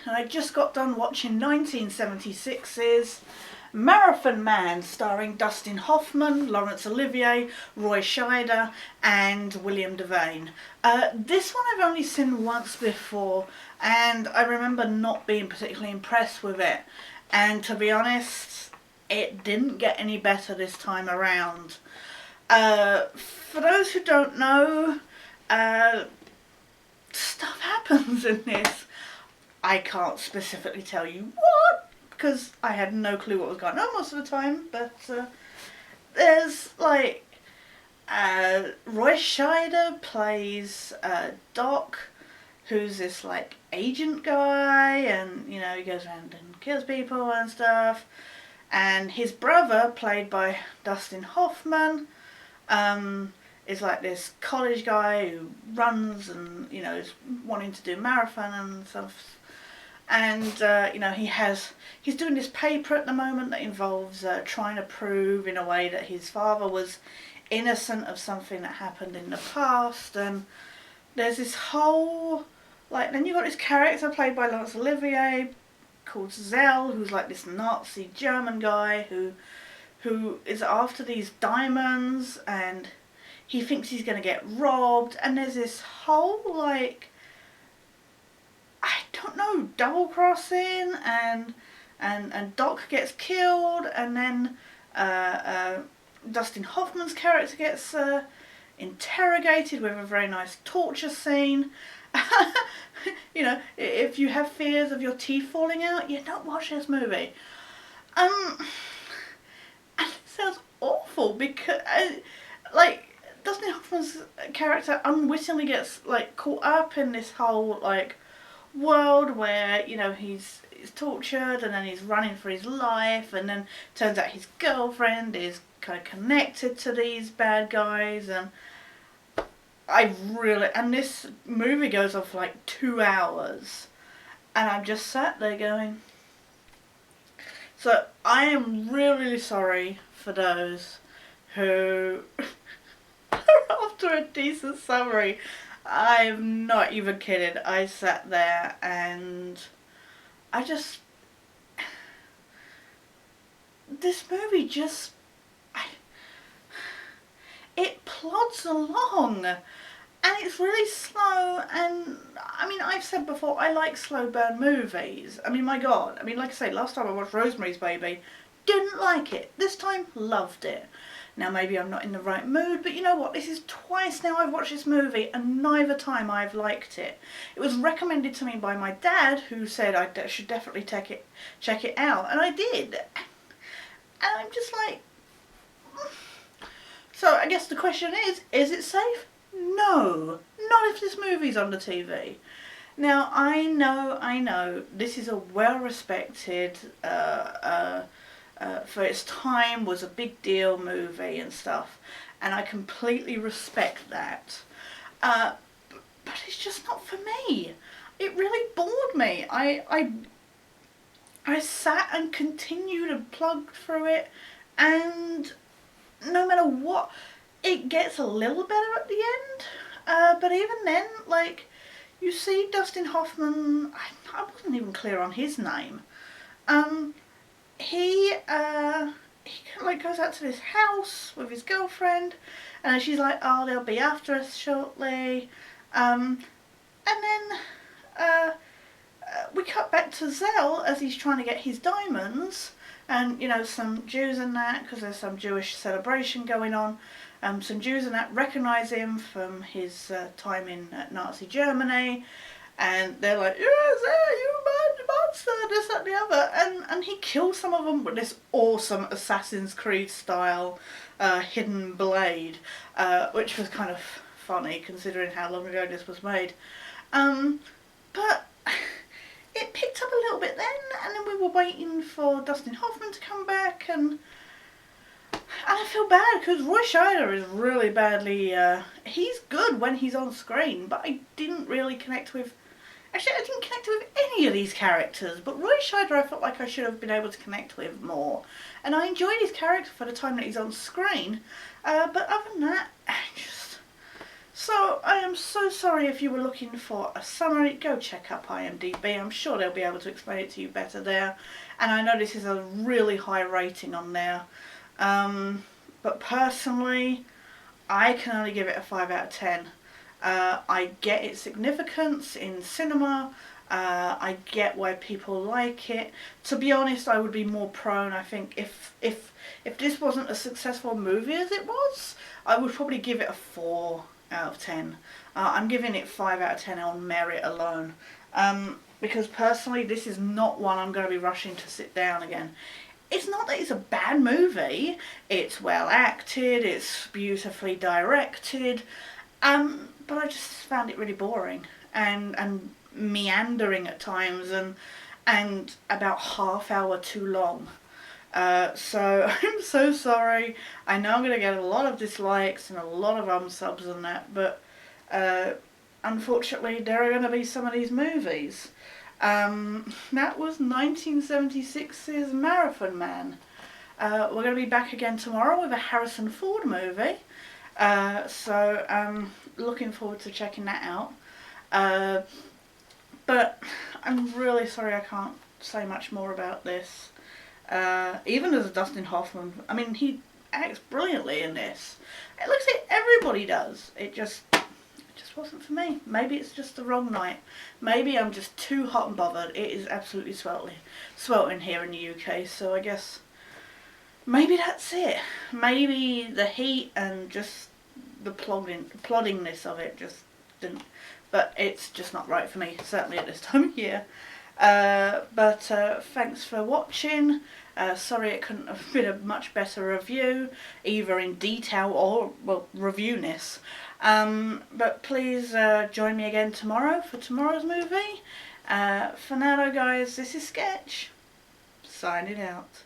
and I just got done watching 1976's Marathon Man, starring Dustin Hoffman, Laurence Olivier, Roy Scheider and William Devane. This one I've only seen once before, and I remember not being particularly impressed with it. And to be honest, it didn't get any better this time around. For those who don't know, stuff happens in this. I can't specifically tell you what, because I had no clue what was going on most of the time, but there's like Roy Scheider plays Doc, who's this like agent guy, and you know, he goes around and kills people and stuff. And his brother, played by Dustin Hoffman, is like this college guy who runs and, you know, is wanting to do marathon and stuff. And, you know, he's doing this paper at the moment that involves trying to prove in a way that his father was innocent of something that happened in the past. And there's this whole, like, then you've got this character played by Laurence Olivier called Zell, who's like this Nazi German guy who is after these diamonds, and he thinks he's going to get robbed, and there's this whole, like, I don't know, double crossing, and Doc gets killed, and then Dustin Hoffman's character gets interrogated with a very nice torture scene. You know, if you have fears of your teeth falling out, you don't watch this movie. And it sounds awful because, like, Dustin Hoffman's character unwittingly gets, like, caught up in this whole, like, world where, you know, he's tortured, and then he's running for his life, and then turns out his girlfriend is kind of connected to these bad guys, and and this movie goes on for like 2 hours, and I'm just sat there going, so I am really sorry for those who after a decent summary, I'm not even kidding, I sat there and this movie just, it plods along, and it's really slow. And I mean, I've said before, I like slow burn movies. I mean, my god, I mean, like I say, last time I watched Rosemary's Baby, didn't like it. This time, loved it. Now maybe I'm not in the right mood, but you know what, this is twice now I've watched this movie, and neither time I've liked it. It was recommended to me by my dad, who said I should definitely check it out, and I did. And I'm just like, so I guess the question is it safe? No, not if this movie's on the TV. Now, I know, this is a well-respected, for its time, was a big deal movie and stuff, and I completely respect that. But it's just not for me. It really bored me. I sat and continued and plugged through it, and no matter what, it gets a little better at the end, but even then, like, you see Dustin Hoffman, I wasn't even clear on his name, he like goes out to this house with his girlfriend, and she's like, oh, they'll be after us shortly, and then we cut back to Zell as he's trying to get his diamonds, and, you know, some Jews and that, because there's some Jewish celebration going on, some Jews and that recognise him from his time in Nazi Germany, and they're like, yes, you bad monster, this, that, and the other, and he kills some of them with this awesome Assassin's Creed style hidden blade, which was kind of funny considering how long ago this was made. But it picked up a little bit then, and then we were waiting for Dustin Hoffman to come back, and I feel bad because Roy Scheider is really badly, he's good when he's on screen, but I didn't really connect with, actually I didn't connect with any of these characters, but Roy Scheider I felt like I should have been able to connect with more, and I enjoyed his character for the time that he's on screen, but other than that, So I am so sorry if you were looking for a summary. Go check up IMDb. I'm sure they'll be able to explain it to you better there. And I know this is a really high rating on there. But personally, I can only give it a 5 out of 10. I get its significance in cinema. I get why people like it. To be honest, I would be more prone. I think if this wasn't as successful a movie as it was, I would probably give it a 4 out of 10. I'm giving it 5 out of 10 on merit alone. Because personally, this is not one I'm going to be rushing to sit down again. It's not that it's a bad movie. It's well acted. It's beautifully directed. But I just found it really boring and meandering at times and about half hour too long. So I'm so sorry. I know I'm going to get a lot of dislikes and a lot of unsubs and that, but unfortunately there are going to be some of these movies. That was 1976's Marathon Man. We're going to be back again tomorrow with a Harrison Ford movie. So looking forward to checking that out. But I'm really sorry I can't say much more about this. Even as Dustin Hoffman, I mean, he acts brilliantly in this. It looks like everybody does. It just wasn't for me. Maybe it's just the wrong night. Maybe I'm just too hot and bothered. It is absolutely sweltering here in the UK, so I guess maybe that's it. Maybe the heat and just the ploddingness of it just didn't. But it's just not right for me, certainly at this time of year. But thanks for watching. Sorry it couldn't have been a much better review, either in detail or, well, reviewness. But please join me again tomorrow for tomorrow's movie. For now though guys, this is Sketch, signing out.